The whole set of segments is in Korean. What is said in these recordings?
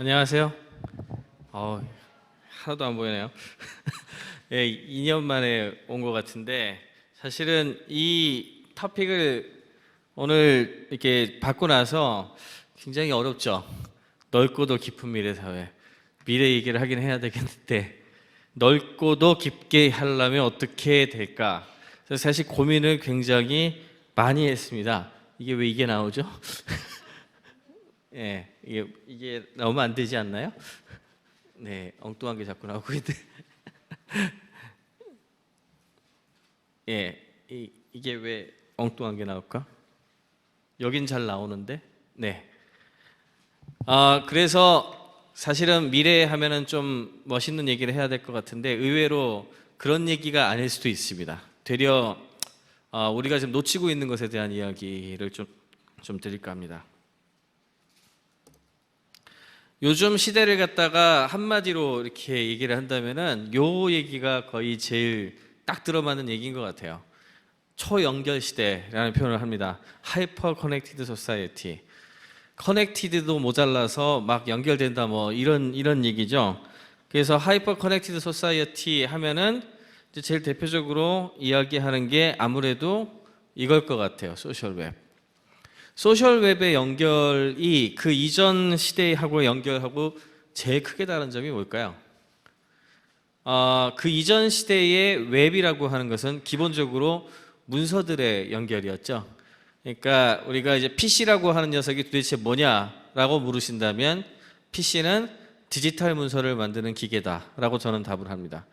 안녕하세요. 하나도 안 보이네요. 예, 2년 만에 온 것 같은데 사실은 이 토픽을 오늘 이렇게 받고 나서 굉장히 어렵죠. 넓고도 깊은 미래 사회. 미래 얘기를 하긴 해야 되겠는데 넓고도 깊게 하려면 어떻게 될까? 그래서 사실 고민을 굉장히 많이 했습니다. 이게 나오죠? 예, 이게 나오면 안 되지 않나요? 네, 엉뚱한 게 자꾸 나오고 있는데. 예, 이게 왜 엉뚱한 게 나올까? 여긴 잘 나오는데. 네. 그래서 사실은 미래 하면은 좀 멋있는 얘기를 해야 될 것 같은데 의외로 그런 얘기가 아닐 수도 있습니다. 되려 우리가 지금 놓치고 있는 것에 대한 이야기를 좀 드릴까 합니다. 요즘 시대를 갖다가 한마디로 이렇게 얘기를 한다면은 요 얘기가 거의 제일 딱 들어맞는 얘기인 것 같아요. 초연결 시대라는 표현을 합니다. 하이퍼 커넥티드 소사이어티. 커넥티드도 모자라서 막 연결된다 뭐 이런 얘기죠. 그래서 하이퍼 커넥티드 소사이어티 하면은 이제 제일 대표적으로 이야기하는 게 아무래도 이걸 것 같아요. 소셜 웹. 소셜 웹의 연결이 그 이전 시대하고 연결하고 제일 크게 다른 점이 뭘까요? 그 이전 시대의 웹이라고 하는 것은 기본적으로 문서들의 연결이었죠. 그러니까 우리가 이제 PC라고 하는 녀석이 도대체 뭐냐라고 물으신다면 PC는 디지털 문서를 만드는 기계다라고 저는 답을 합니다.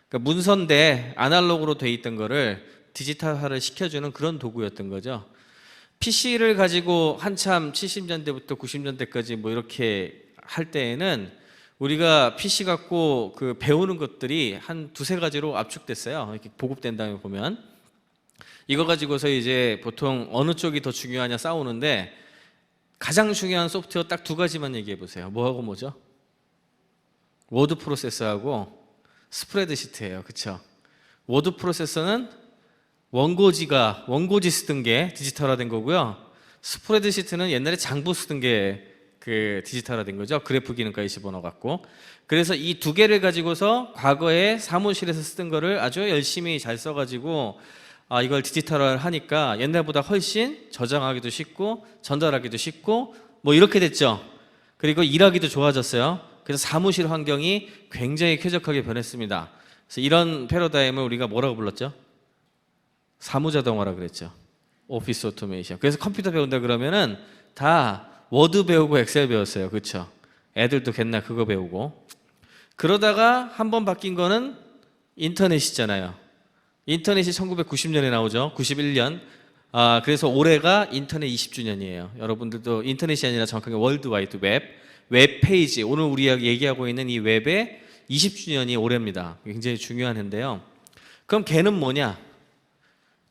그러니까 문서인데 아날로그로 돼 있던 거를 디지털화를 시켜주는 그런 도구였던 거죠. PC를 가지고 한참 70년대부터 90년대까지 뭐 이렇게 할 때에는 우리가 PC 갖고 그 배우는 것들이 한 두세 가지로 압축됐어요. 이렇게 보급된 다음에 보면 이거 가지고서 이제 보통 어느 쪽이 더 중요하냐 싸우는데 가장 중요한 소프트웨어 딱 두 가지만 얘기해 보세요. 뭐하고 뭐죠? 워드 프로세서하고 스프레드시트예요. 그렇죠? 워드 프로세서는 원고지 쓰던 게 디지털화된 거고요. 스프레드시트는 옛날에 장부 쓰던 게 그 디지털화된 거죠. 그래프 기능까지 집어넣어 갖고. 그래서 이 두 개를 가지고서 과거에 사무실에서 쓰던 거를 아주 열심히 잘 써가지고 이걸 디지털화를 하니까 옛날보다 훨씬 저장하기도 쉽고 전달하기도 쉽고 뭐 이렇게 됐죠. 그리고 일하기도 좋아졌어요. 그래서 사무실 환경이 굉장히 쾌적하게 변했습니다. 그래서 이런 패러다임을 우리가 뭐라고 불렀죠? 사무자동화라 그랬죠. 오피스 오토메이션. 그래서 컴퓨터 배운다 그러면은 다 워드 배우고 엑셀 배웠어요. 그렇죠? 애들도 옛날 그거 배우고. 그러다가 한 번 바뀐 거는 인터넷이잖아요. 인터넷이 1990년에 나오죠. 91년. 그래서 올해가 인터넷 20주년이에요. 여러분들도 인터넷이 아니라 정확하게 월드와이드 웹 페이지. 오늘 우리가 얘기하고 있는 이 웹의 20주년이 올해입니다. 굉장히 중요한 해인데요. 그럼 걔는 뭐냐?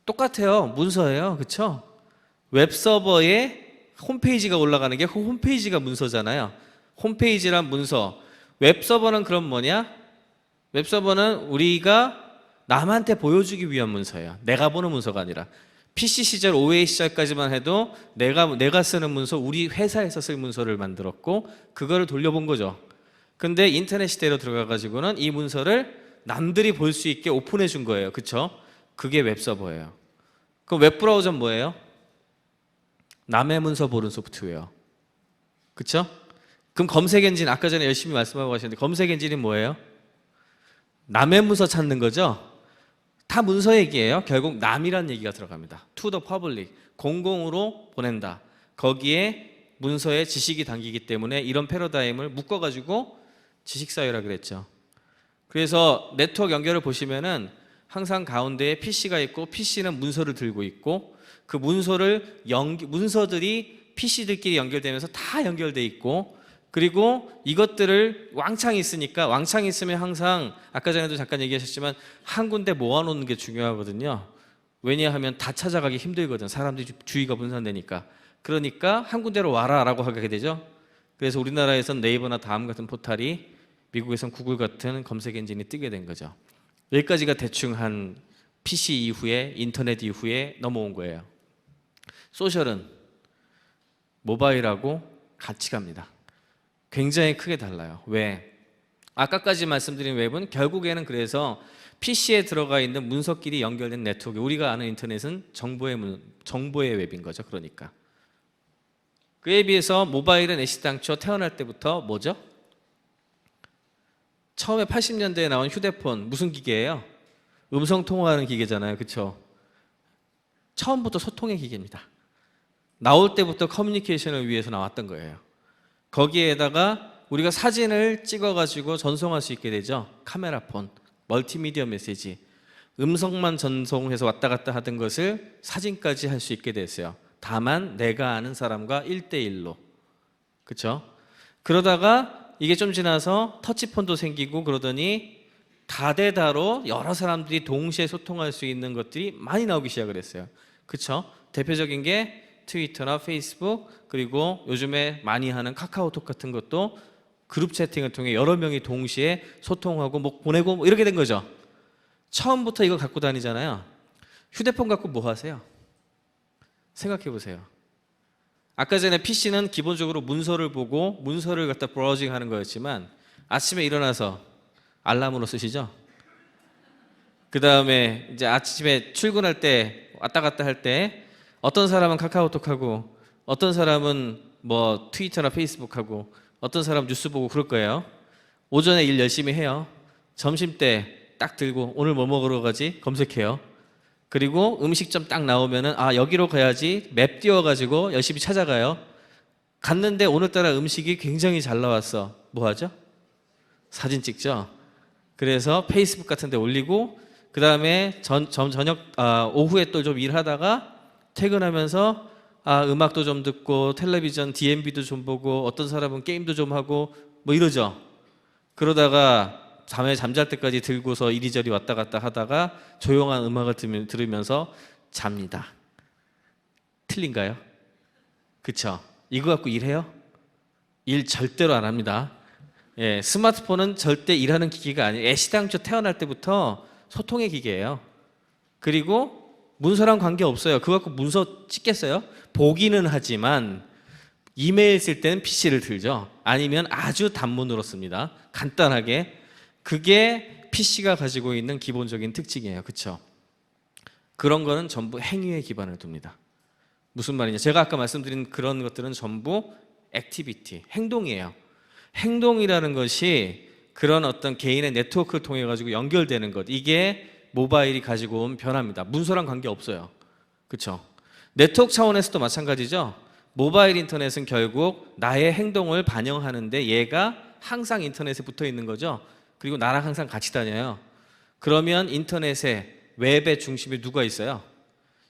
똑같아요. 문서예요. 그렇죠? 웹서버에 홈페이지가 올라가는 게 그 홈페이지가 문서잖아요. 홈페이지란 문서. 웹서버는 그럼 뭐냐? 웹서버는 우리가 남한테 보여주기 위한 문서예요. 내가 보는 문서가 아니라. PC 시절, OA 시절까지만 해도 내가 쓰는 문서, 우리 회사에서 쓸 문서를 만들었고 그거를 돌려본 거죠. 근데 인터넷 시대로 들어가가지고는 이 문서를 남들이 볼 수 있게 오픈해 준 거예요. 그렇죠? 그게 웹서버예요. 그럼 웹브라우저는 뭐예요? 남의 문서 보는 소프트웨어. 그렇죠? 그럼 검색 엔진 아까 전에 열심히 말씀하고 가셨는데 검색 엔진이 뭐예요? 남의 문서 찾는 거죠? 다 문서 얘기예요. 결국 남이란 얘기가 들어갑니다. To the public. 공공으로 보낸다. 거기에 문서에 지식이 담기기 때문에 이런 패러다임을 묶어가지고 지식사회라 그랬죠. 그래서 네트워크 연결을 보시면은 항상 가운데에 PC가 있고 PC는 문서를 들고 있고 그 문서들이 PC들끼리 연결되면서 다 연결돼 있고 그리고 이것들을 왕창 있으니까 왕창 있으면 항상 아까 전에도 잠깐 얘기하셨지만 한 군데 모아놓는 게 중요하거든요. 왜냐하면 다 찾아가기 힘들거든. 사람들이 주의가 분산되니까. 그러니까 한 군데로 와라라고 하게 되죠. 그래서 우리나라에선 네이버나 다음 같은 포털이 미국에선 구글 같은 검색 엔진이 뜨게 된 거죠. 여기까지가 대충 한 PC 이후에 인터넷 이후에 넘어온 거예요. 소셜은 모바일하고 같이 갑니다. 굉장히 크게 달라요. 왜? 아까까지 말씀드린 웹은 결국에는 그래서 PC에 들어가 있는 문서끼리 연결된 네트워크, 우리가 아는 인터넷은 정보의 웹인 거죠. 그러니까 그에 비해서 모바일은 애시당초 태어날 때부터 뭐죠? 처음에 80년대에 나온 휴대폰 무슨 기계예요? 음성 통화하는 기계잖아요. 그렇죠? 처음부터 소통의 기계입니다. 나올 때부터 커뮤니케이션을 위해서 나왔던 거예요. 거기에다가 우리가 사진을 찍어가지고 전송할 수 있게 되죠. 카메라폰, 멀티미디어 메시지, 음성만 전송해서 왔다 갔다 하던 것을 사진까지 할 수 있게 됐어요. 다만 내가 아는 사람과 1대1로. 그렇죠? 그러다가 이게 좀 지나서 터치폰도 생기고 그러더니 다대다로 여러 사람들이 동시에 소통할 수 있는 것들이 많이 나오기 시작을 했어요. 그렇죠? 대표적인 게 트위터나 페이스북, 그리고 요즘에 많이 하는 카카오톡 같은 것도 그룹 채팅을 통해 여러 명이 동시에 소통하고 뭐 보내고 뭐 이렇게 된 거죠. 처음부터 이거 갖고 다니잖아요. 휴대폰 갖고 뭐 하세요? 생각해 보세요. 아까 전에 PC는 기본적으로 문서를 보고 문서를 갖다 브라우징 하는 거였지만 아침에 일어나서 알람으로 쓰시죠? 그 다음에 이제 아침에 출근할 때 왔다 갔다 할 때 어떤 사람은 카카오톡하고 어떤 사람은 뭐 트위터나 페이스북하고 어떤 사람 뉴스 보고 그럴 거예요. 오전에 일 열심히 해요. 점심 때 딱 들고 오늘 뭐 먹으러 가지 검색해요. 그리고 음식점 딱 나오면은 아 여기로 가야지 맵 띄워가지고 열심히 찾아가요. 갔는데 오늘따라 음식이 굉장히 잘 나왔어. 뭐 하죠? 사진 찍죠. 그래서 페이스북 같은 데 올리고 그 다음에 저녁 오후에 또 좀 일하다가 퇴근하면서 음악도 좀 듣고 텔레비전 DMB도 좀 보고 어떤 사람은 게임도 좀 하고 뭐 이러죠. 그러다가 밤에 잠잘 때까지 들고서 이리저리 왔다 갔다 하다가 조용한 음악을 들으면서 잡니다. 틀린가요? 그쵸? 이거 갖고 일해요? 일 절대로 안 합니다. 예, 스마트폰은 절대 일하는 기기가 아니에요. 애시당초 태어날 때부터 소통의 기계예요. 그리고 문서랑 관계없어요. 그거 갖고 문서 찍겠어요? 보기는 하지만 이메일 쓸 때는 PC를 들죠. 아니면 아주 단문으로 씁니다. 간단하게. 그게 PC가 가지고 있는 기본적인 특징이에요. 그렇죠? 그런 거는 전부 행위에 기반을 둡니다. 무슨 말이냐? 제가 아까 말씀드린 그런 것들은 전부 액티비티, 행동이에요. 행동이라는 것이 그런 어떤 개인의 네트워크를 통해 가지고 연결되는 것. 이게 모바일이 가지고 온 변화입니다. 문서랑 관계없어요. 그렇죠? 네트워크 차원에서도 마찬가지죠. 모바일 인터넷은 결국 나의 행동을 반영하는데 얘가 항상 인터넷에 붙어 있는 거죠. 그리고 나랑 항상 같이 다녀요. 그러면 인터넷에 웹의 중심에 누가 있어요?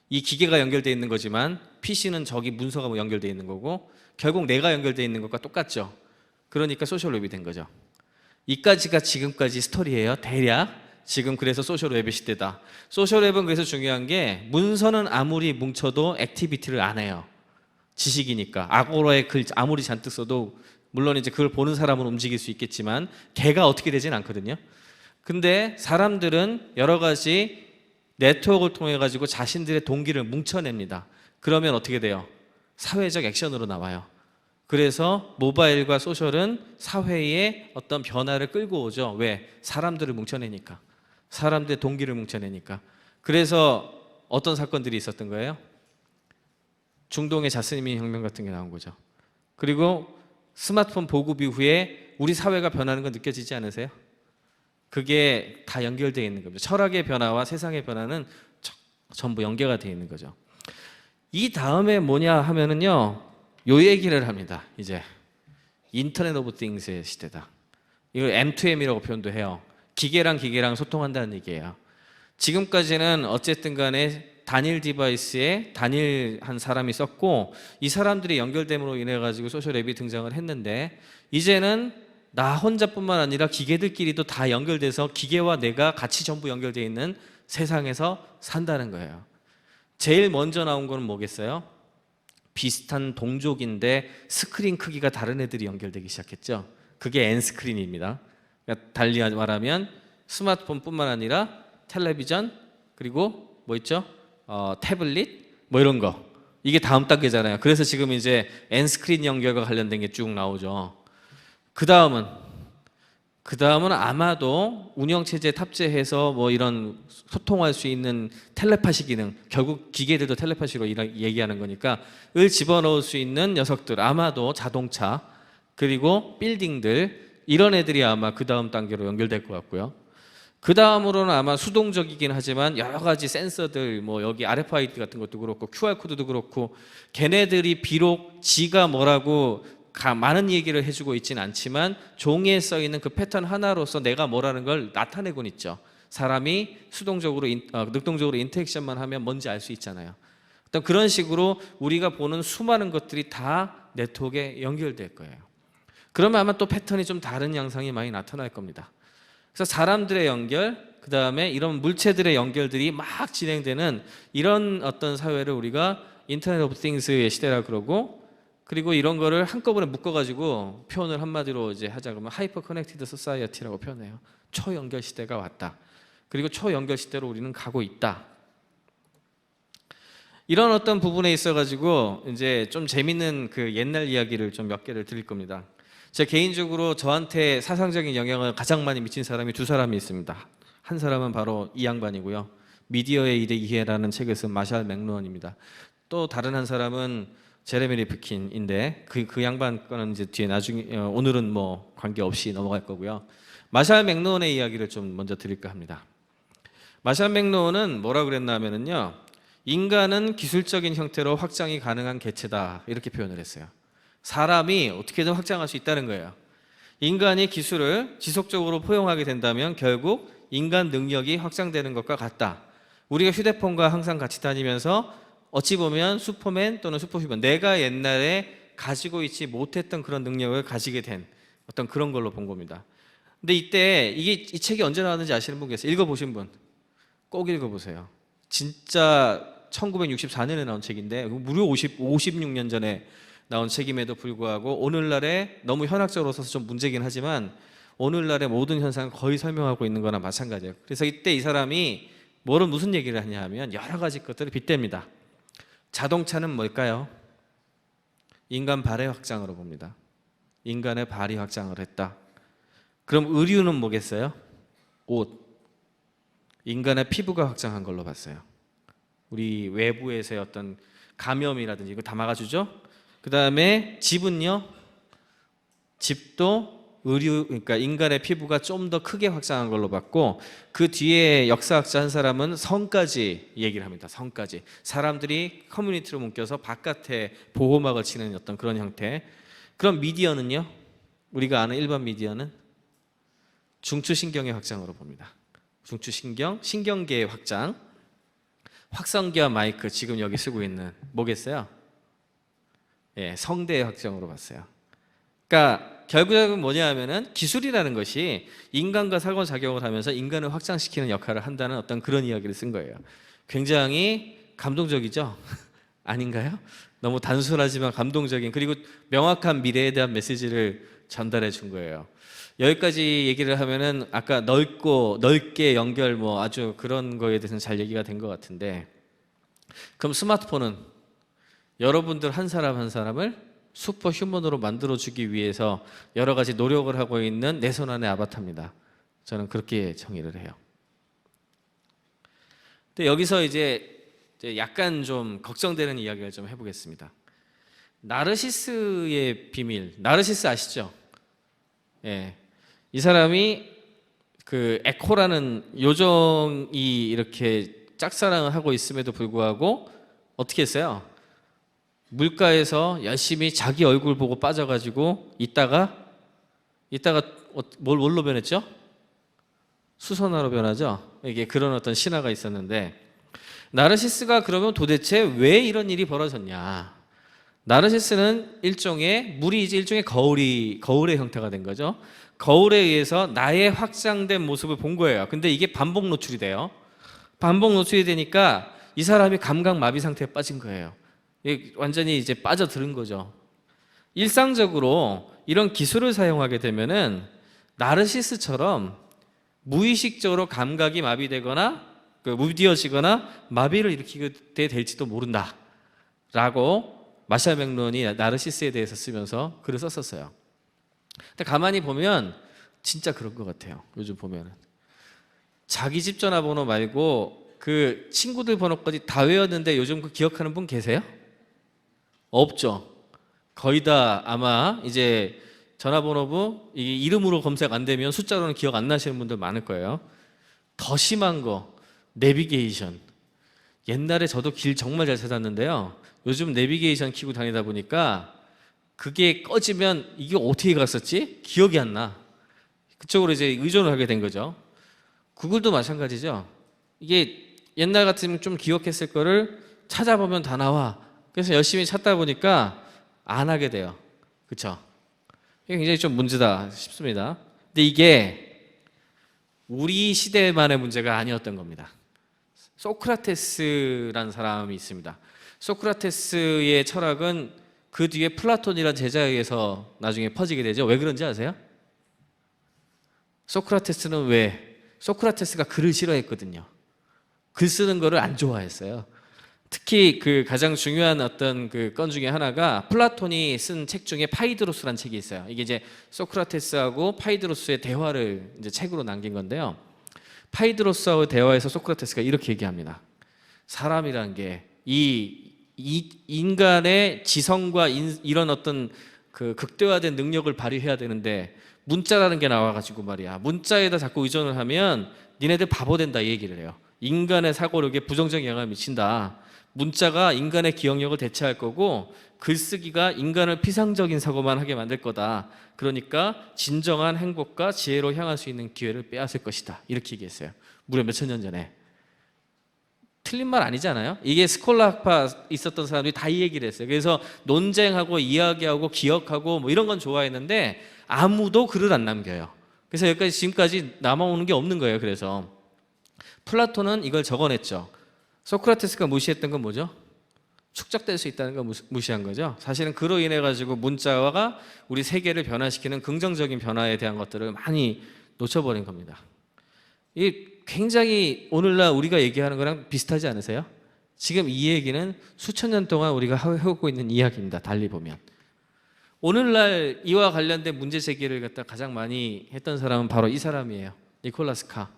이 기계가 연결되어 있는 거지만 PC는 저기 문서가 연결되어 있는 거고 결국 내가 연결되어 있는 것과 똑같죠. 그러니까 소셜웹이 된 거죠. 이까지가 지금까지 스토리예요. 대략 지금 그래서 소셜웹의 시대다. 소셜웹은 그래서 중요한 게 문서는 아무리 뭉쳐도 액티비티를 안 해요. 지식이니까. 아고라에 글 아무리 잔뜩 써도 물론 이제 그걸 보는 사람은 움직일 수 있겠지만 걔가 어떻게 되진 않거든요. 근데 사람들은 여러 가지 네트워크를 통해 가지고 자신들의 동기를 뭉쳐냅니다. 그러면 어떻게 돼요? 사회적 액션으로 나와요. 그래서 모바일과 소셜은 사회의 어떤 변화를 끌고 오죠. 왜? 사람들을 뭉쳐내니까. 사람들의 동기를 뭉쳐내니까. 그래서 어떤 사건들이 있었던 거예요? 중동의 자스민 혁명 같은 게 나온 거죠. 그리고 스마트폰 보급 이후에 우리 사회가 변하는 건 느껴지지 않으세요? 그게 다 연결되어 있는 겁니다. 철학의 변화와 세상의 변화는 전부 연계가 되어 있는 거죠. 이 다음에 뭐냐 하면은요, 요 얘기를 합니다. 이제 인터넷 오브 띵스의 시대다. 이걸 M2M이라고 표현도 해요. 기계랑 기계랑 소통한다는 얘기예요. 지금까지는 어쨌든 간에 단일 디바이스에 단일 한 사람이 썼고 이 사람들이 연결됨으로 인해 가지고 소셜 앱이 등장을 했는데 이제는 나 혼자뿐만 아니라 기계들끼리도 다 연결돼서 기계와 내가 같이 전부 연결되어 있는 세상에서 산다는 거예요. 제일 먼저 나온 거는 뭐겠어요? 비슷한 동족인데 스크린 크기가 다른 애들이 연결되기 시작했죠. 그게 N스크린입니다. 그러니까 달리 말하면 스마트폰뿐만 아니라 텔레비전 그리고 뭐 있죠? 태블릿 뭐 이런 거. 이게 다음 단계잖아요. 그래서 지금 이제 N스크린 연결과 관련된 게 쭉 나오죠. 그 다음은 아마도 운영체제에 탑재해서 뭐 이런 소통할 수 있는 텔레파시 기능, 결국 기계들도 텔레파시로 얘기하는 거니까 을 집어넣을 수 있는 녀석들, 아마도 자동차, 그리고 빌딩들, 이런 애들이 아마 그 다음 단계로 연결될 것 같고요. 그 다음으로는 아마 수동적이긴 하지만 여러 가지 센서들, 뭐 여기 RFID 같은 것도 그렇고 QR코드도 그렇고, 걔네들이 비록 지가 뭐라고 많은 얘기를 해주고 있지는 않지만 종이에 써 있는 그 패턴 하나로서 내가 뭐라는 걸 나타내곤 있죠. 사람이 수동적으로 능동적으로 인터랙션만 하면 뭔지 알 수 있잖아요. 어떤 그런 식으로 우리가 보는 수많은 것들이 다 네트워크에 연결될 거예요. 그러면 아마 또 패턴이 좀 다른 양상이 많이 나타날 겁니다. 그래서 사람들의 연결, 그 다음에 이런 물체들의 연결들이 막 진행되는 이런 어떤 사회를 우리가 인터넷 오브 띵스의 시대라 그러고, 그리고 이런 거를 한꺼번에 묶어가지고 표현을 한마디로 이제 하자 그러면 하이퍼 커넥티드 소사이어티라고 표현해요. 초연결 시대가 왔다. 그리고 초연결 시대로 우리는 가고 있다. 이런 어떤 부분에 있어가지고 이제 좀 재밌는 그 옛날 이야기를 좀 몇 개를 드릴 겁니다. 제가 개인적으로 저한테 사상적인 영향을 가장 많이 미친 사람이 두 사람이 있습니다. 한 사람은 바로 이 양반이고요. 미디어의 이해라는 책을 쓴 마샬 맥루언입니다. 또 다른 한 사람은 제레미 리프킨인데 그 양반 거는 이제 뒤에 나중에 오늘은 뭐 관계없이 넘어갈 거고요. 마샬 맥루언의 이야기를 좀 먼저 드릴까 합니다. 마샬 맥루언은 뭐라 그랬냐면은요, 인간은 기술적인 형태로 확장이 가능한 개체다, 이렇게 표현을 했어요. 사람이 어떻게든 확장할 수 있다는 거예요. 인간이 기술을 지속적으로 포용하게 된다면 결국 인간 능력이 확장되는 것과 같다. 우리가 휴대폰과 항상 같이 다니면서 어찌 보면 슈퍼맨 또는 슈퍼휴먼, 내가 옛날에 가지고 있지 못했던 그런 능력을 가지게 된 어떤 그런 걸로 본 겁니다. 근데 이때 이 책이 언제 나왔는지 아시는 분 계세요? 읽어보신 분? 꼭 읽어보세요. 진짜 1964년에 나온 책인데 무려 56년 전에 나온 책임에도 불구하고 오늘날에 너무 현학적으로 써서 좀 문제긴 하지만 오늘날의 모든 현상을 거의 설명하고 있는 거나 마찬가지예요. 그래서 이때 이 사람이 무슨 얘기를 하냐 하면 여러 가지 것들을 빗댑니다. 자동차는 뭘까요? 인간 발의 확장으로 봅니다. 인간의 발이 확장을 했다. 그럼 의류는 뭐겠어요? 옷. 인간의 피부가 확장한 걸로 봤어요. 우리 외부에서의 어떤 감염이라든지 이거 다 막아주죠. 그 다음에 집은요, 집도 의류, 그러니까 인간의 피부가 좀 더 크게 확장한 걸로 봤고, 그 뒤에 역사학자 한 사람은 성까지 얘기를 합니다. 성까지. 사람들이 커뮤니티로 묶여서 바깥에 보호막을 치는 어떤 그런 형태. 그럼 미디어는요, 우리가 아는 일반 미디어는 중추신경의 확장으로 봅니다. 중추신경, 신경계의 확장. 확성기와 마이크, 지금 여기 쓰고 있는 뭐겠어요? 예, 성대의 확장으로 봤어요. 그러니까 결국은 뭐냐 하면은 기술이라는 것이 인간과 상호작용을 하면서 인간을 확장시키는 역할을 한다는 어떤 그런 이야기를 쓴 거예요. 굉장히 감동적이죠? 아닌가요? 너무 단순하지만 감동적인, 그리고 명확한 미래에 대한 메시지를 전달해 준 거예요. 여기까지 얘기를 하면은 아까 넓게 연결 뭐 아주 그런 거에 대해서는 잘 얘기가 된 것 같은데, 그럼 스마트폰은 여러분들 한 사람 한 사람을 슈퍼 휴먼으로 만들어주기 위해서 여러 가지 노력을 하고 있는 내 손 안의 아바타입니다. 저는 그렇게 정의를 해요. 근데 여기서 이제 약간 좀 걱정되는 이야기를 좀 해보겠습니다. 나르시스의 비밀, 나르시스 아시죠? 예, 이 사람이 그 에코라는 요정이 이렇게 짝사랑을 하고 있음에도 불구하고 어떻게 했어요? 물가에서 열심히 자기 얼굴 보고 빠져가지고 있다가 뭘로 변했죠? 수선화로 변하죠. 이게 그런 어떤 신화가 있었는데, 나르시스가 그러면 도대체 왜 이런 일이 벌어졌냐? 나르시스는 일종의 거울의 형태가 된 거죠. 거울에 의해서 나의 확장된 모습을 본 거예요. 근데 이게 반복 노출이 돼요. 반복 노출이 되니까 이 사람이 감각마비 상태에 빠진 거예요. 완전히 이제 빠져드는 거죠. 일상적으로 이런 기술을 사용하게 되면은 나르시스처럼 무의식적으로 감각이 마비되거나 무디어지거나 마비를 일으키게 될지도 모른다 라고 마샬 맥루언이 나르시스에 대해서 쓰면서 글을 썼었어요. 근데 가만히 보면 진짜 그런 것 같아요. 요즘 보면은 자기 집 전화번호 말고 그 친구들 번호까지 다 외웠는데 요즘 그 기억하는 분 계세요? 없죠. 거의 다 아마 이제 전화번호부 이 이름으로 검색 안 되면 숫자로는 기억 안 나시는 분들 많을 거예요. 더 심한 거 내비게이션. 옛날에 저도 길 정말 잘 찾았는데요. 요즘 내비게이션 키고 다니다 보니까 그게 꺼지면 이게 어떻게 갔었지? 기억이 안 나. 그쪽으로 이제 의존을 하게 된 거죠. 구글도 마찬가지죠. 이게 옛날 같으면 좀 기억했을 거를 찾아보면 다 나와. 그래서 열심히 찾다 보니까 안 하게 돼요. 그렇죠? 이게 굉장히 좀 문제다 싶습니다. 근데 이게 우리 시대만의 문제가 아니었던 겁니다. 소크라테스라는 사람이 있습니다. 소크라테스의 철학은 그 뒤에 플라톤이라는 제자에 의해서 나중에 퍼지게 되죠. 왜 그런지 아세요? 소크라테스는 소크라테스가 글을 싫어했거든요. 글 쓰는 거를 안 좋아했어요. 특히 그 가장 중요한 어떤 그 건 중에 하나가 플라톤이 쓴 책 중에 파이드로스라는 책이 있어요. 이게 이제 소크라테스하고 파이드로스의 대화를 이제 책으로 남긴 건데요. 파이드로스하고 대화에서 소크라테스가 이렇게 얘기합니다. 사람이란 게 이 인간의 지성과 이런 어떤 그 극대화된 능력을 발휘해야 되는데 문자라는 게 나와가지고 말이야. 문자에다 자꾸 의존을 하면 니네들 바보 된다 이 얘기를 해요. 인간의 사고력에 부정적인 영향을 미친다. 문자가 인간의 기억력을 대체할 거고 글쓰기가 인간을 피상적인 사고만 하게 만들 거다. 그러니까 진정한 행복과 지혜로 향할 수 있는 기회를 빼앗을 것이다. 이렇게 얘기했어요. 무려 몇천 년 전에. 틀린 말 아니잖아요. 이게 스콜라 학파 있었던 사람들이 다 이 얘기를 했어요. 그래서 논쟁하고 이야기하고 기억하고 뭐 이런 건 좋아했는데 아무도 글을 안 남겨요. 그래서 여기까지 지금까지 남아오는 게 없는 거예요. 그래서 플라톤은 이걸 적어냈죠. 소크라테스가 무시했던 건 뭐죠? 축적될 수 있다는 걸 무시한 거죠. 사실은 그로 인해 가지고 문자가 우리 세계를 변화시키는 긍정적인 변화에 대한 것들을 많이 놓쳐버린 겁니다. 이 굉장히 오늘날 우리가 얘기하는 거랑 비슷하지 않으세요? 지금 이 얘기는 수천 년 동안 우리가 해오고 있는 이야기입니다. 달리 보면 오늘날 이와 관련된 문제 제기를 갖다 가장 많이 했던 사람은 바로 이 사람이에요. 니콜라스 카.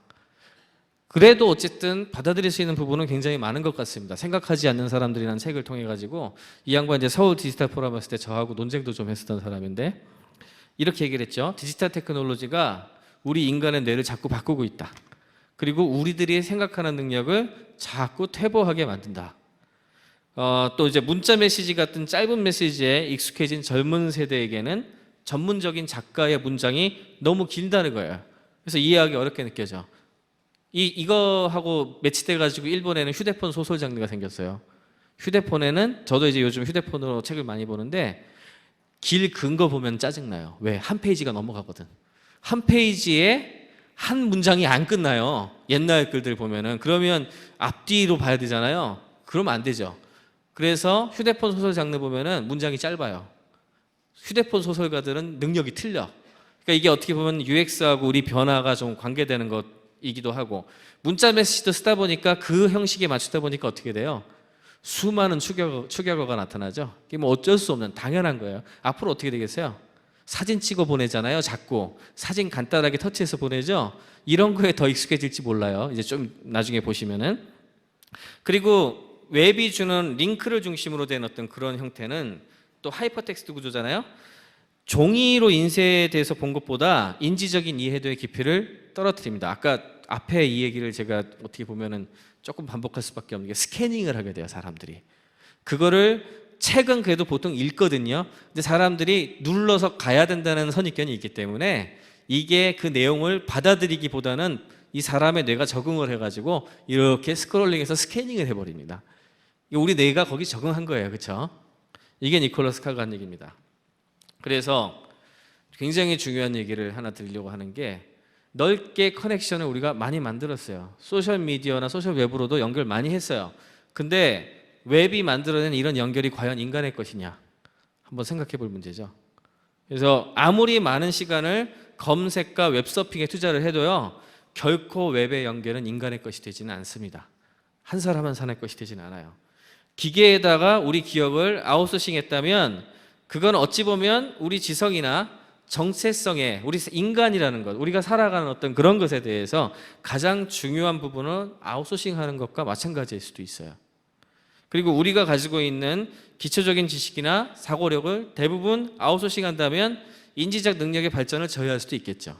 그래도 어쨌든 받아들일 수 있는 부분은 굉장히 많은 것 같습니다. 생각하지 않는 사람들이라는 책을 통해 가지고 이 양반 이제 서울 디지털 포럼 했을 때 저하고 논쟁도 좀 했었던 사람인데 이렇게 얘기를 했죠. 디지털 테크놀로지가 우리 인간의 뇌를 자꾸 바꾸고 있다. 그리고 우리들이 생각하는 능력을 자꾸 퇴보하게 만든다. 또 이제 문자 메시지 같은 짧은 메시지에 익숙해진 젊은 세대에게는 전문적인 작가의 문장이 너무 길다는 거예요. 그래서 이해하기 어렵게 느껴져. 이거하고 매치돼 가지고 일본에는 휴대폰 소설 장르가 생겼어요. 휴대폰에는 저도 이제 요즘 휴대폰으로 책을 많이 보는데 길 근 거 보면 짜증나요. 왜? 한 페이지가 넘어가거든. 한 페이지에 한 문장이 안 끝나요. 옛날 글들 보면은. 그러면 앞뒤로 봐야 되잖아요. 그러면 안 되죠. 그래서 휴대폰 소설 장르 보면은 문장이 짧아요. 휴대폰 소설가들은 능력이 틀려. 그러니까 이게 어떻게 보면 UX하고 우리 변화가 좀 관계되는 것이기도 하고 문자 메시지도 쓰다 보니까 그 형식에 맞추다 보니까 어떻게 돼요? 수많은 추격어가 나타나죠. 이게 뭐 어쩔 수 없는 당연한 거예요. 앞으로 어떻게 되겠어요? 사진 찍어 보내잖아요. 자꾸 사진 간단하게 터치해서 보내죠. 이런 거에 더 익숙해질지 몰라요. 이제 좀 나중에 보시면은. 그리고 웹이 주는 링크를 중심으로 된 어떤 그런 형태는 또 하이퍼텍스트 구조잖아요. 종이로 인쇄돼서 본 것보다 인지적인 이해도의 깊이를 떨어뜨립니다. 아까 앞에 이 얘기를 제가 어떻게 보면은 조금 반복할 수밖에 없는 게 스캐닝을 하게 돼요. 사람들이 그거를 책은 그래도 보통 읽거든요. 근데 사람들이 눌러서 가야 된다는 선입견이 있기 때문에 이게 그 내용을 받아들이기보다는 이 사람의 뇌가 적응을 해가지고 이렇게 스크롤링해서 스캐닝을 해버립니다. 우리 뇌가 거기 적응한 거예요. 그렇죠? 이게 니콜라스 카가 한 얘기입니다. 그래서 굉장히 중요한 얘기를 하나 드리려고 하는 게 넓게 커넥션을 우리가 많이 만들었어요. 소셜미디어나 소셜웹으로도 연결 많이 했어요. 근데 웹이 만들어낸 이런 연결이 과연 인간의 것이냐 한번 생각해 볼 문제죠. 그래서 아무리 많은 시간을 검색과 웹서핑에 투자를 해도요 결코 웹의 연결은 인간의 것이 되지는 않습니다. 한 사람 한 사람의 것이 되지는 않아요. 기계에다가 우리 기억을 아웃소싱했다면 그건 어찌 보면 우리 지성이나 정체성에 우리 인간이라는 것, 우리가 살아가는 어떤 그런 것에 대해서 가장 중요한 부분은 아웃소싱하는 것과 마찬가지일 수도 있어요. 그리고 우리가 가지고 있는 기초적인 지식이나 사고력을 대부분 아웃소싱한다면 인지적 능력의 발전을 저해할 수도 있겠죠.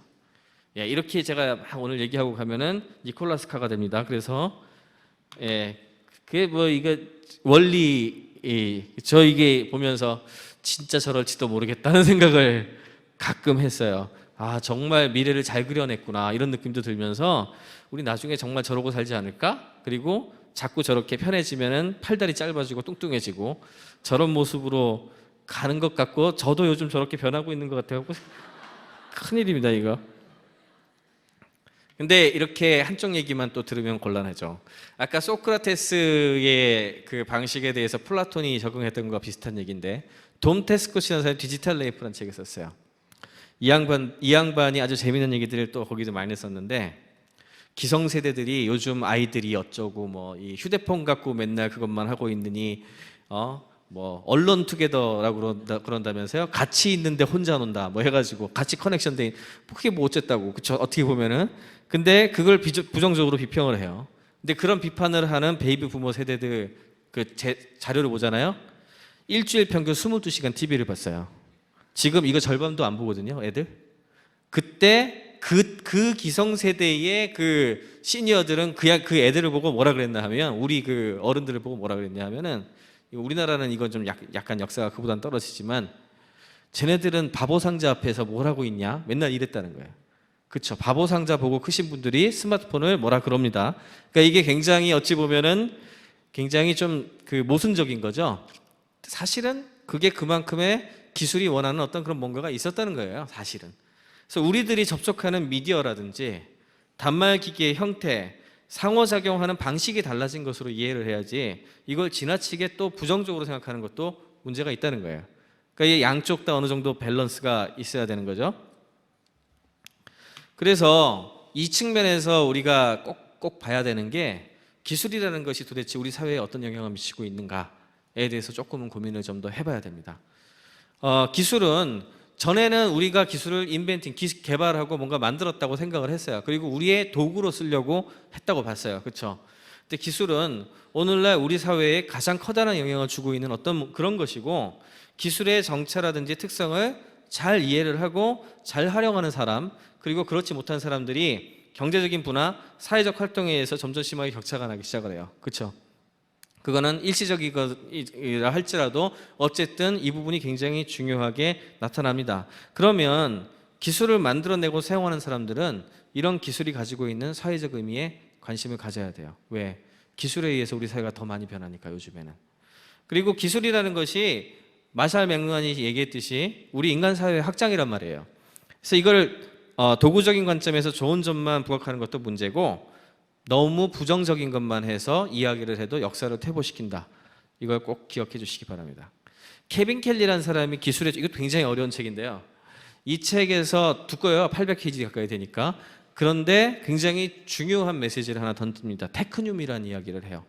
예, 이렇게 제가 막 오늘 얘기하고 가면은 니콜라스카가 됩니다. 그래서 그게 뭐 이거 원리 저 이게 보면서 진짜 저럴지도 모르겠다는 생각을 가끔 했어요. 아, 정말 미래를 잘 그려냈구나 이런 느낌도 들면서 우리 나중에 정말 저러고 살지 않을까? 그리고 자꾸 저렇게 편해지면은 팔다리 짧아지고 뚱뚱해지고 저런 모습으로 가는 것 같고 저도 요즘 저렇게 변하고 있는 것 같아요. 큰일입니다 이거. 근데 이렇게 한쪽 얘기만 또 들으면 곤란하죠. 아까 소크라테스의 그 방식에 대해서 플라톤이 적응했던 것과 비슷한 얘기인데 돔 테스코시라는 사람이 디지털 레이프라는 책을 썼어요. 이 양반이 아주 재미있는 얘기들을 또 거기서 많이 썼는데 기성세대들이 요즘 아이들이 어쩌고 뭐 이 휴대폰 갖고 맨날 그것만 하고 있느니 뭐 언론 투게더라고 그런다면서요. 같이 있는데 혼자 논다 뭐 해가지고 같이 커넥션 돼 그게 뭐 어쨌다고 그쵸 어떻게 보면은 근데 그걸 부정적으로 비평을 해요. 근데 그런 비판을 하는 베이비 부모 세대들 그 자료를 보잖아요. 일주일 평균 22시간 TV를 봤어요. 지금 이거 절반도 안 보거든요, 애들. 그때 그 기성세대의 그 시니어들은 그 애들을 보고 뭐라 그랬나 하면 우리 그 어른들을 보고 뭐라 그랬냐 하면은 우리나라는 이건 좀 약간 역사가 그보다는 떨어지지만 쟤네들은 바보 상자 앞에서 뭘 하고 있냐 맨날 이랬다는 거예요. 그렇죠. 바보 상자 보고 크신 분들이 스마트폰을 뭐라 그럽니다. 그러니까 이게 굉장히 어찌 보면은 굉장히 좀 그 모순적인 거죠. 사실은 그게 그만큼의 기술이 원하는 어떤 그런 뭔가가 있었다는 거예요. 사실은. 그래서 우리들이 접촉하는 미디어라든지 단말 기기의 형태, 상호작용하는 방식이 달라진 것으로 이해를 해야지 이걸 지나치게 또 부정적으로 생각하는 것도 문제가 있다는 거예요. 그러니까 이 양쪽 다 어느 정도 밸런스가 있어야 되는 거죠. 그래서 이 측면에서 우리가 꼭 봐야 되는 게 기술이라는 것이 도대체 우리 사회에 어떤 영향을 미치고 있는가에 대해서 조금은 고민을 좀 더 해봐야 됩니다. 기술은 전에는 우리가 기술을 개발하고 뭔가 만들었다고 생각을 했어요. 그리고 우리의 도구로 쓰려고 했다고 봤어요. 그렇죠? 근데 기술은 오늘날 우리 사회에 가장 커다란 영향을 주고 있는 어떤 그런 것이고 기술의 정체라든지 특성을 잘 이해를 하고 잘 활용하는 사람 그리고 그렇지 못한 사람들이 경제적인 부나 사회적 활동에 의해서 점점 심하게 격차가 나기 시작을 해요. 그렇죠? 그거는 일시적이라 할지라도 어쨌든 이 부분이 굉장히 중요하게 나타납니다. 그러면 기술을 만들어내고 사용하는 사람들은 이런 기술이 가지고 있는 사회적 의미에 관심을 가져야 돼요. 왜? 기술에 의해서 우리 사회가 더 많이 변하니까 요즘에는. 그리고 기술이라는 것이 마샬 맥루한이 얘기했듯이 우리 인간 사회의 확장이란 말이에요. 그래서 이걸 도구적인 관점에서 좋은 점만 부각하는 것도 문제고 너무 부정적인 것만 해서 이야기를 해도 역사를 퇴보시킨다. 이걸 꼭 기억해 주시기 바랍니다. 케빈 켈리라는 사람이 이거 굉장히 어려운 책인데요. 이 책에서 두꺼워요. 800페이지 가까이 되니까. 그런데 굉장히 중요한 메시지를 하나 던집니다. 테크늄이라는 이야기를 해요.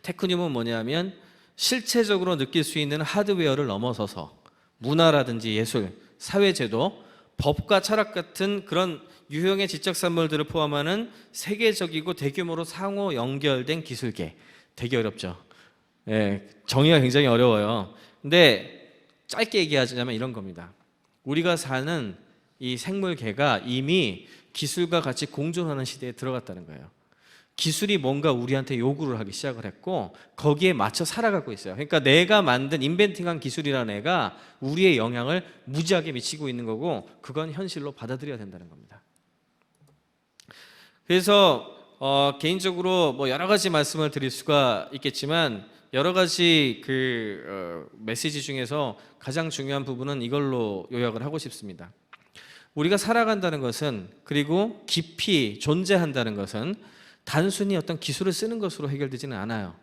테크늄은 뭐냐면 실체적으로 느낄 수 있는 하드웨어를 넘어서서 문화라든지 예술, 사회제도, 법과 철학 같은 그런 유형의 지적 산물들을 포함하는 세계적이고 대규모로 상호 연결된 기술계. 되게 어렵죠. 예, 정의가 굉장히 어려워요. 근데 짧게 얘기하자면 이런 겁니다. 우리가 사는 이 생물계가 이미 기술과 같이 공존하는 시대에 들어갔다는 거예요. 기술이 뭔가 우리한테 요구를 하기 시작을 했고 거기에 맞춰 살아가고 있어요. 그러니까 내가 만든 인벤팅한 기술이라는 애가 우리의 영향을 무지하게 미치고 있는 거고 그건 현실로 받아들여야 된다는 겁니다. 그래서 개인적으로 뭐 여러 가지 말씀을 드릴 수가 있겠지만 여러 가지 메시지 중에서 가장 중요한 부분은 이걸로 요약을 하고 싶습니다. 우리가 살아간다는 것은 그리고 깊이 존재한다는 것은 단순히 어떤 기술을 쓰는 것으로 해결되지는 않아요.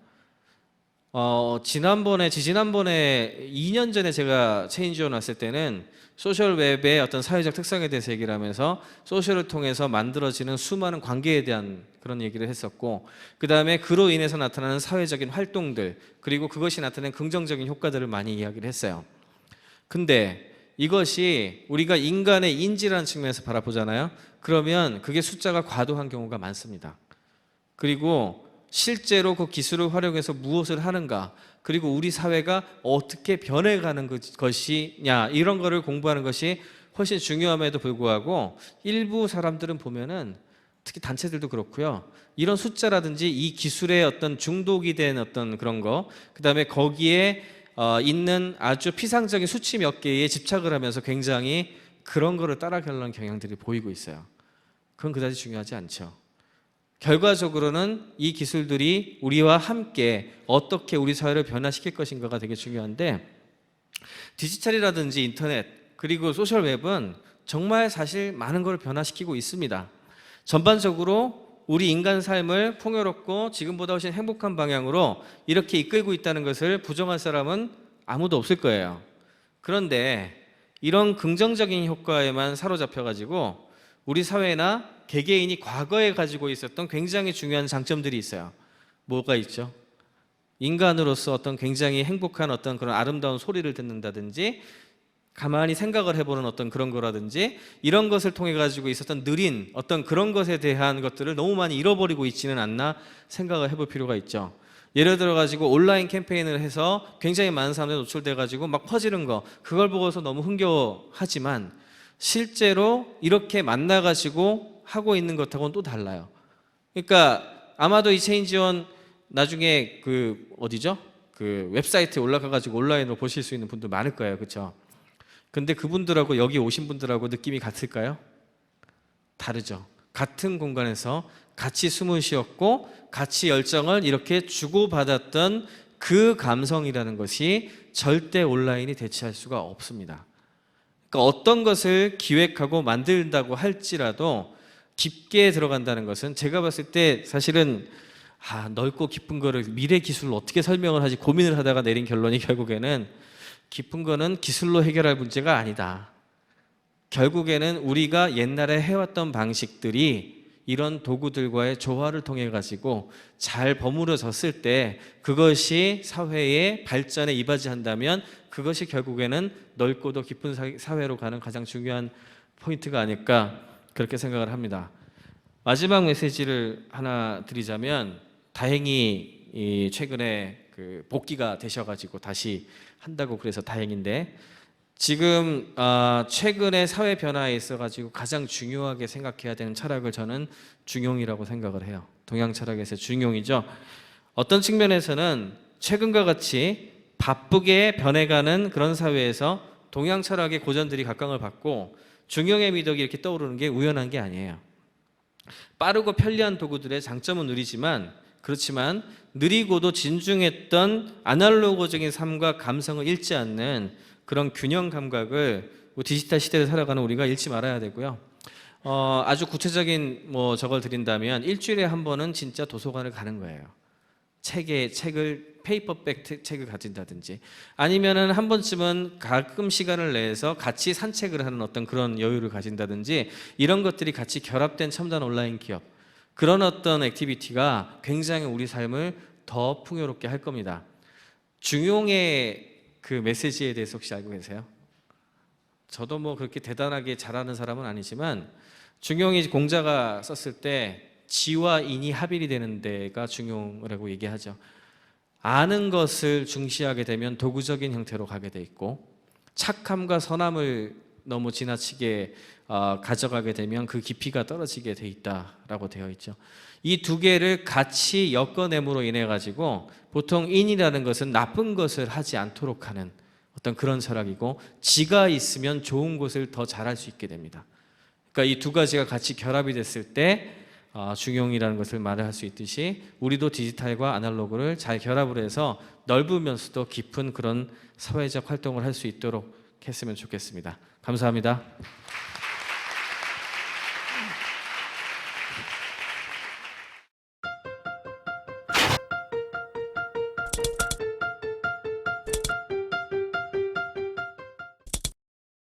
지난번에 2년 전에 제가 체인지온 왔을 때는 소셜 웹의 어떤 사회적 특성에 대해서 얘기를 하면서 소셜을 통해서 만들어지는 수많은 관계에 대한 그런 얘기를 했었고 그 다음에 그로 인해서 나타나는 사회적인 활동들 그리고 그것이 나타낸 긍정적인 효과들을 많이 이야기를 했어요. 근데 이것이 우리가 인간의 인지라는 측면에서 바라보잖아요. 그러면 그게 숫자가 과도한 경우가 많습니다. 그리고 실제로 그 기술을 활용해서 무엇을 하는가, 그리고 우리 사회가 어떻게 변해가는 것이냐, 이런 거를 공부하는 것이 훨씬 중요함에도 불구하고 일부 사람들은 보면은, 특히 단체들도 그렇고요, 이런 숫자라든지 이 기술의 어떤 중독이 된 어떤 그런 거, 그 다음에 거기에 있는 아주 피상적인 수치 몇 개에 집착을 하면서 굉장히 그런 거를 따라가려는 경향들이 보이고 있어요. 그건 그다지 중요하지 않죠. 결과적으로는 이 기술들이 우리와 함께 어떻게 우리 사회를 변화시킬 것인가가 되게 중요한데, 디지털이라든지 인터넷 그리고 소셜웹은 정말 사실 많은 걸 변화시키고 있습니다. 전반적으로 우리 인간 삶을 풍요롭고 지금보다 훨씬 행복한 방향으로 이렇게 이끌고 있다는 것을 부정할 사람은 아무도 없을 거예요. 그런데 이런 긍정적인 효과에만 사로잡혀가지고 우리 사회나 개개인이 과거에 가지고 있었던 굉장히 중요한 장점들이 있어요. 뭐가 있죠? 인간으로서 어떤 굉장히 행복한 어떤 그런 아름다운 소리를 듣는다든지, 가만히 생각을 해보는 어떤 그런 거라든지, 이런 것을 통해 가지고 있었던 느린 어떤 그런 것에 대한 것들을 너무 많이 잃어버리고 있지는 않나 생각을 해볼 필요가 있죠. 예를 들어 가지고 온라인 캠페인을 해서 굉장히 많은 사람들이 노출돼 가지고 막 퍼지는 거, 그걸 보고서 너무 흥겨워하지만 실제로 이렇게 만나 가지고 하고 있는 것하고는 또 달라요. 그러니까 아마도 이 체인지원 나중에 그 어디죠? 그 웹사이트에 올라가 가지고 온라인으로 보실 수 있는 분들 많을 거예요. 그렇죠? 근데 그분들하고 여기 오신 분들하고 느낌이 같을까요? 다르죠. 같은 공간에서 같이 숨을 쉬었고 같이 열정을 이렇게 주고받았던 그 감성이라는 것이 절대 온라인이 대체할 수가 없습니다. 그러니까 어떤 것을 기획하고 만든다고 할지라도 깊게 들어간다는 것은, 제가 봤을 때 사실은 넓고 깊은 거를 미래 기술로 어떻게 설명을 하지 고민을 하다가 내린 결론이, 결국에는 깊은 거는 기술로 해결할 문제가 아니다. 결국에는 우리가 옛날에 해왔던 방식들이 이런 도구들과의 조화를 통해 가지고 잘 버무려졌을 때 그것이 사회의 발전에 이바지한다면 그것이 결국에는 넓고도 깊은 사회로 가는 가장 중요한 포인트가 아닐까, 그렇게 생각을 합니다. 마지막 메시지를 하나 드리자면, 다행히 최근에 그 복귀가 되셔가지고 다시 한다고 그래서 다행인데, 지금 최근의 사회 변화에 있어가지고 가장 중요하게 생각해야 되는 철학을 저는 중용이라고 생각을 해요. 동양 철학에서 중용이죠. 어떤 측면에서는 최근과 같이 바쁘게 변해가는 그런 사회에서 동양 철학의 고전들이 각광을 받고 중용의 미덕이 이렇게 떠오르는 게 우연한 게 아니에요. 빠르고 편리한 도구들의 장점은 누리지만, 그렇지만 느리고도 진중했던 아날로그적인 삶과 감성을 잃지 않는 그런 균형 감각을 디지털 시대를 살아가는 우리가 잃지 말아야 되고요. 아주 구체적인 저걸 드린다면, 일주일에 한 번은 진짜 도서관을 가는 거예요. 책을 페이퍼백 책을 가진다든지, 아니면은 한 번쯤은 가끔 시간을 내서 같이 산책을 하는 어떤 그런 여유를 가진다든지, 이런 것들이 같이 결합된 첨단 온라인 기업, 그런 어떤 액티비티가 굉장히 우리 삶을 더 풍요롭게 할 겁니다. 중용의 그 메시지에 대해서 혹시 알고 계세요? 저도 그렇게 대단하게 잘하는 사람은 아니지만, 중용이 공자가 썼을 때 지와 인이 합일이 되는 데가 중용이라고 얘기하죠. 아는 것을 중시하게 되면 도구적인 형태로 가게 돼 있고, 착함과 선함을 너무 지나치게 가져가게 되면 그 깊이가 떨어지게 돼 있다라고 되어 있죠. 이 두 개를 같이 엮어냄으로 인해 가지고 보통 인이라는 것은 나쁜 것을 하지 않도록 하는 어떤 그런 철학이고, 지가 있으면 좋은 것을 더 잘할 수 있게 됩니다. 그러니까 이 두 가지가 같이 결합이 됐을 때 중용이라는 것을 말을 할 수 있듯이, 우리도 디지털과 아날로그를 잘 결합을 해서 넓으면서도 깊은 그런 사회적 활동을 할 수 있도록 했으면 좋겠습니다. 감사합니다.